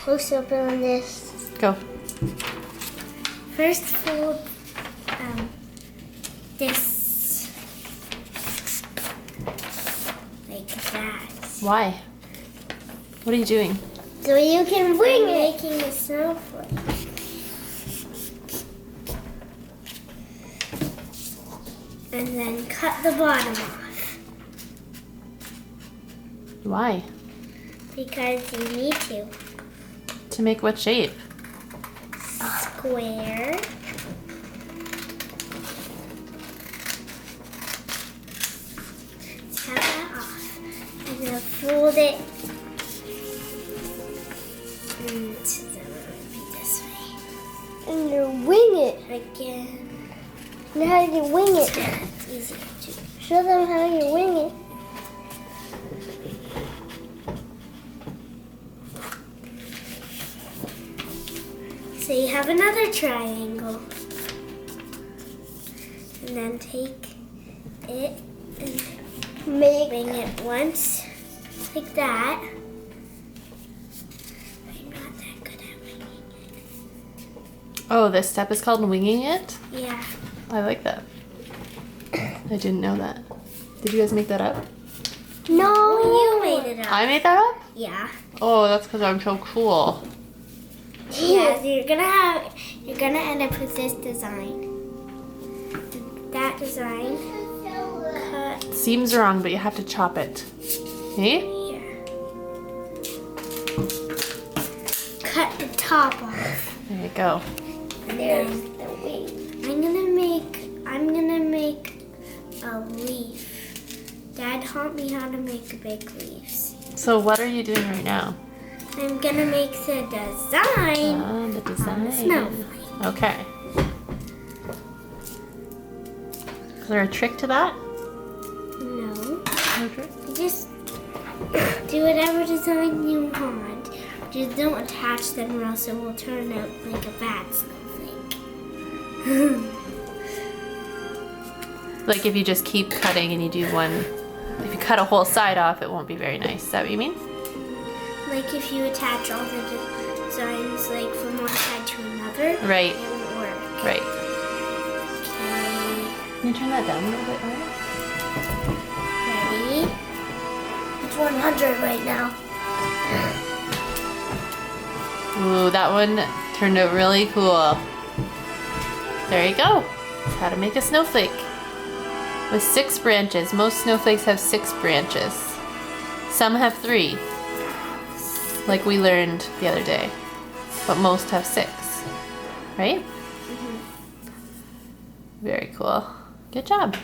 close up on this. Go. First fold this like that. Why? What are you doing? So you can wing it. Making a snowflake. And then cut the bottom off. Why? Because you need to. To make what shape? Square. Cut that off. And then fold it. And then be this way. And then wing it. Again. And how do you wing it? It's easy to show them how you wing it. So you have another triangle. And then take it and wing it once, like that. I'm not that good at winging it. Oh, this step is called winging it? Yeah. I like that. I didn't know that. Did you guys make that up? No, you made it up. I made that up? Yeah. Oh, that's because I'm so cool. Yeah, so you're gonna end up with this design. That design. Cut Seems wrong, but you have to chop it. Hey? here. Cut the top off. There you go. And there's the wing. I'm gonna make a leaf. Dad taught me how to make big leaves. So what are you doing right now? I'm gonna make the design. The design. Snowflake. Okay. Is there a trick to that? No. No trick? Just do whatever design you want. Just don't attach them or else it will turn out like a bad snowflake. Like if you just keep cutting and you do one, if you cut a whole side off, it won't be very nice. Is that what you mean? Like if you attach all the designs like from one side to another, Right. it won't work. Right. Okay. Can you turn that down a little bit more? Ready? It's 100 right now. Ooh, that one turned out really cool. There you go. That's how to make a snowflake. With 6 branches. Most snowflakes have 6 branches. Some have 3. Like we learned the other day. But most have 6. Right? Mm-hmm. Very cool. Good job.